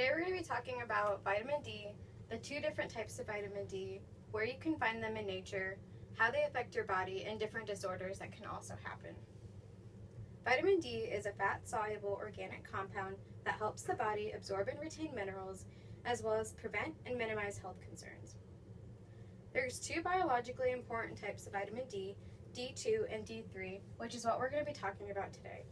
Today we're going to be talking about vitamin D, the two different types of vitamin D, where you can find them in nature, how they affect your body, and different disorders that can also happen. Vitamin D is a fat-soluble organic compound that helps the body absorb and retain minerals, as well as prevent and minimize health concerns. There's two biologically important types of vitamin D, D2 and D3, which is what we're going to be talking about today.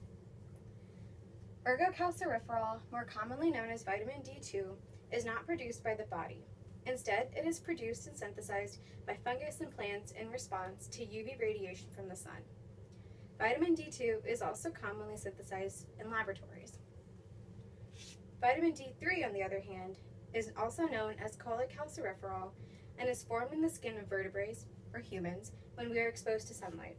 Ergocalciferol, more commonly known as vitamin D2, is not produced by the body. Instead, it is produced and synthesized by fungus and plants in response to UV radiation from the sun. Vitamin D2 is also commonly synthesized in laboratories. Vitamin D3, on the other hand, is also known as cholecalciferol and is formed in the skin of vertebrates, or humans, when we are exposed to sunlight.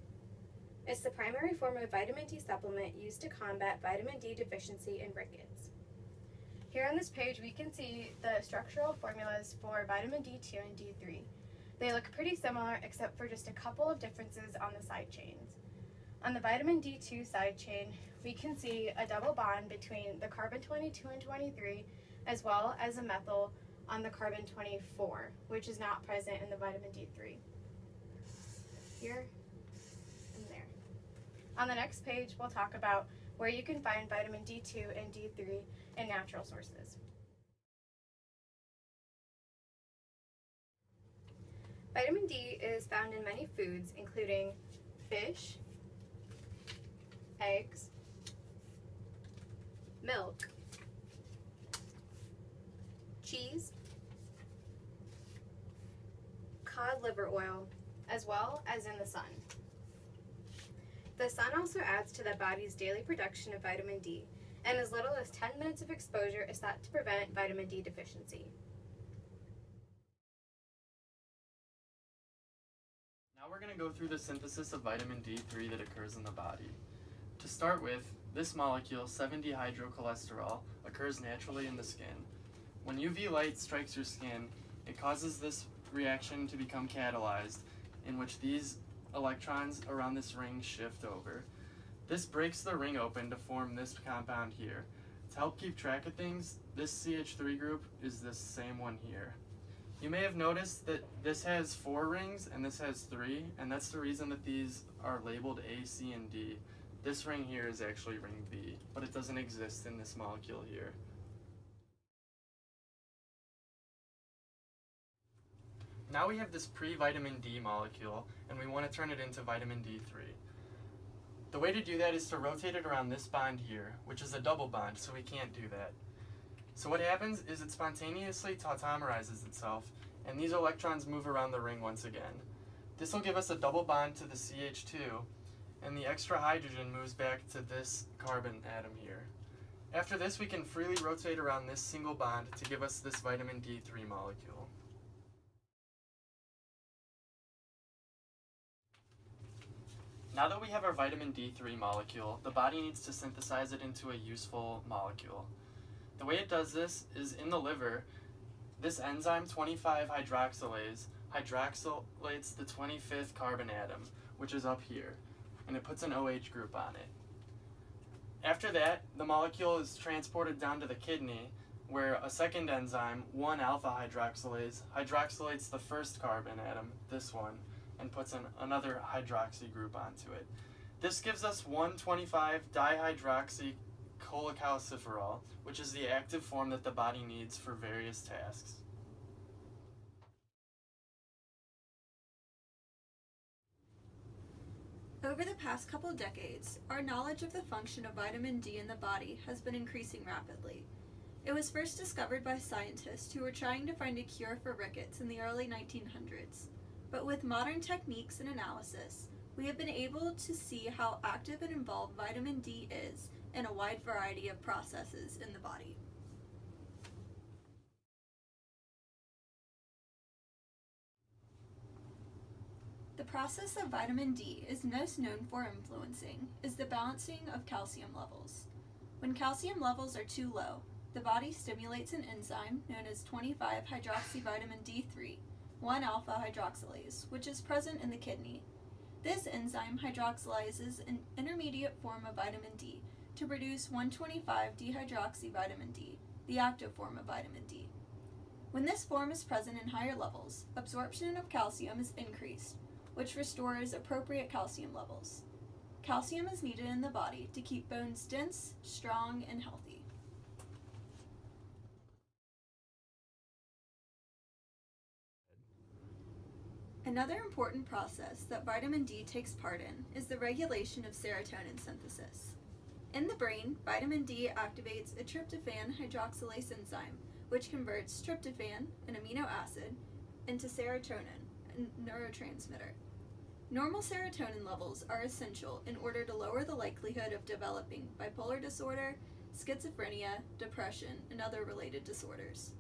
It's the primary form of vitamin D supplement used to combat vitamin D deficiency and rickets. Here on this page we can see the structural formulas for vitamin D2 and D3. They look pretty similar except for just a couple of differences on the side chains. On the vitamin D2 side chain, we can see a double bond between the carbon 22 and 23, as well as a methyl on the carbon 24, which is not present in the vitamin D3. Here and there. On the next page, we'll talk about where you can find vitamin D2 and D3 in natural sources. Vitamin D is found in many foods, including fish, eggs, milk, cheese, cod liver oil, as well as in the sun. The sun also adds to the body's daily production of vitamin D, and as little as 10 minutes of exposure is thought to prevent vitamin D deficiency. Now we're going to go through the synthesis of vitamin D3 that occurs in the body. To start with, this molecule, 7-dehydrocholesterol, occurs naturally in the skin. When UV light strikes your skin, it causes this reaction to become catalyzed, in which these electrons around this ring shift over. This breaks the ring open to form this compound here. To help keep track of things, this CH3 group is this same one here. You may have noticed that this has 4 rings and this has 3, and that's the reason that these are labeled A, C, and D. This ring here is actually ring B, but it doesn't exist in this molecule here. Now we have this pre-vitamin D molecule, and we want to turn it into vitamin D3. The way to do that is to rotate it around this bond here, which is a double bond, so we can't do that. So what happens is it spontaneously tautomerizes itself, and these electrons move around the ring once again. This will give us a double bond to the CH2, and the extra hydrogen moves back to this carbon atom here. After this, we can freely rotate around this single bond to give us this vitamin D3 molecule. Now that we have our vitamin D3 molecule, the body needs to synthesize it into a useful molecule. The way it does this is in the liver, this enzyme 25-hydroxylase hydroxylates the 25th carbon atom, which is up here, and it puts an OH group on it. After that, the molecule is transported down to the kidney, where a second enzyme, 1-alpha-hydroxylase, hydroxylates the first carbon atom, this one, and puts another hydroxy group onto it. This gives us 1,25-dihydroxycholecalciferol, which is the active form that the body needs for various tasks. Over the past couple decades, our knowledge of the function of vitamin D in the body has been increasing rapidly. It was first discovered by scientists who were trying to find a cure for rickets in the early 1900s. But with modern techniques and analysis, we have been able to see how active and involved vitamin D is in a wide variety of processes in the body. The process that vitamin D is most known for influencing is the balancing of calcium levels. When calcium levels are too low, the body stimulates an enzyme known as 25-hydroxyvitamin D3, 1-alpha-hydroxylase, which is present in the kidney. This enzyme hydroxylizes an intermediate form of vitamin D to produce 1,25-dehydroxyvitamin D, the active form of vitamin D. When this form is present in higher levels, absorption of calcium is increased, which restores appropriate calcium levels. Calcium is needed in the body to keep bones dense, strong, and healthy. Another important process that vitamin D takes part in is the regulation of serotonin synthesis. In the brain, vitamin D activates a tryptophan hydroxylase enzyme, which converts tryptophan, an amino acid, into serotonin, a neurotransmitter. Normal serotonin levels are essential in order to lower the likelihood of developing bipolar disorder, schizophrenia, depression, and other related disorders.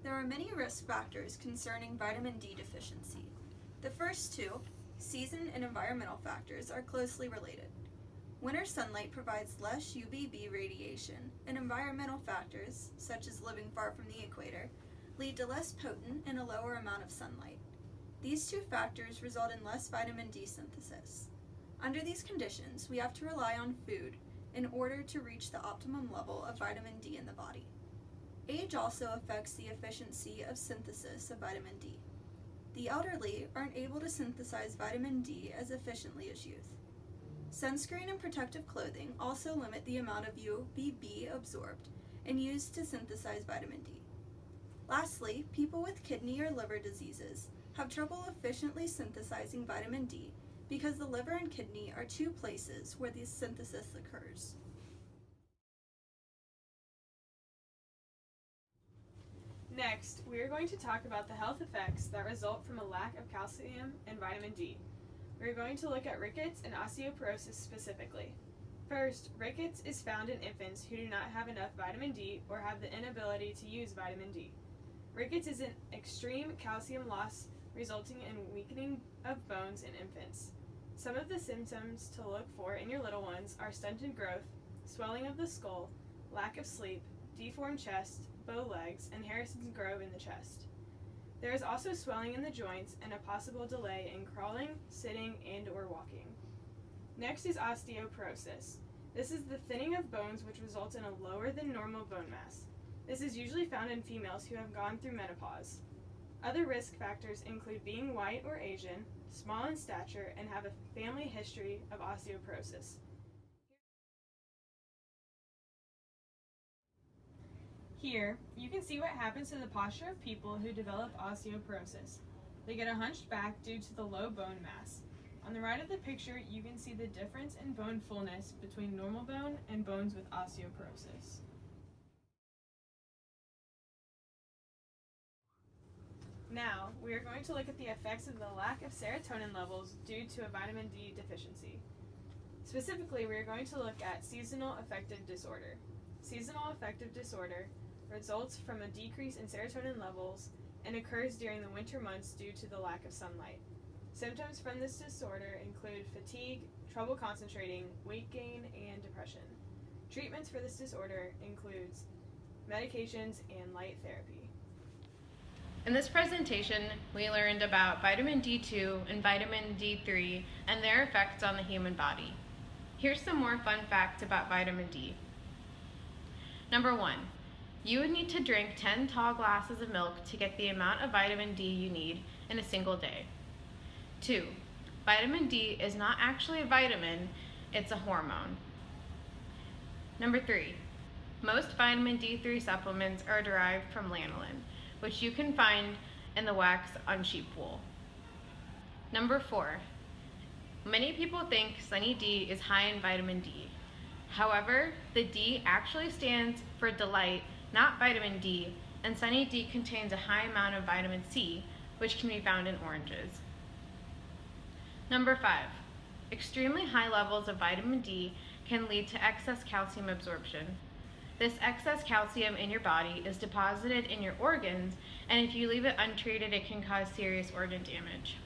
There are many risk factors concerning vitamin D deficiency. The first two, season and environmental factors, are closely related. Winter sunlight provides less UVB radiation, and environmental factors, such as living far from the equator, lead to less potent and a lower amount of sunlight. These two factors result in less vitamin D synthesis. Under these conditions, we have to rely on food in order to reach the optimum level of vitamin D in the body. Age also affects the efficiency of synthesis of vitamin D. The elderly aren't able to synthesize vitamin D as efficiently as youth. Sunscreen and protective clothing also limit the amount of UVB absorbed and used to synthesize vitamin D. Lastly, people with kidney or liver diseases have trouble efficiently synthesizing vitamin D because the liver and kidney are two places where the synthesis occurs. Next, we are going to talk about the health effects that result from a lack of calcium and vitamin D. We are going to look at rickets and osteoporosis specifically. First, rickets is found in infants who do not have enough vitamin D or have the inability to use vitamin D. Rickets is an extreme calcium loss resulting in weakening of bones in infants. Some of the symptoms to look for in your little ones are stunted growth, swelling of the skull, lack of sleep, deformed chest, bow legs, and Harrison's grove in the chest. There is also swelling in the joints and a possible delay in crawling, sitting, and/or walking. Next is osteoporosis. This is the thinning of bones which results in a lower than normal bone mass. This is usually found in females who have gone through menopause. Other risk factors include being white or Asian, small in stature, and have a family history of osteoporosis. Here, you can see what happens to the posture of people who develop osteoporosis. They get a hunched back due to the low bone mass. On the right of the picture, you can see the difference in bone fullness between normal bone and bones with osteoporosis. Now, we are going to look at the effects of the lack of serotonin levels due to a vitamin D deficiency. Specifically, we are going to look at seasonal affective disorder. Seasonal affective disorder results from a decrease in serotonin levels and occurs during the winter months due to the lack of sunlight. Symptoms from this disorder include fatigue, trouble concentrating, weight gain, and depression. Treatments for this disorder includes medications and light therapy. In this presentation, we learned about vitamin D2 and vitamin D3 and their effects on the human body. Here's some more fun facts about vitamin D. Number 1, you would need to drink 10 tall glasses of milk to get the amount of vitamin D you need in a single day. 2, vitamin D is not actually a vitamin, it's a hormone. Number 3, most vitamin D3 supplements are derived from lanolin, which you can find in the wax on sheep wool. Number 4, many people think Sunny D is high in vitamin D. However, the D actually stands for delight, not vitamin D, and Sunny D contains a high amount of vitamin C, which can be found in oranges. Number 5, extremely high levels of vitamin D can lead to excess calcium absorption. This excess calcium in your body is deposited in your organs, and if you leave it untreated, it can cause serious organ damage.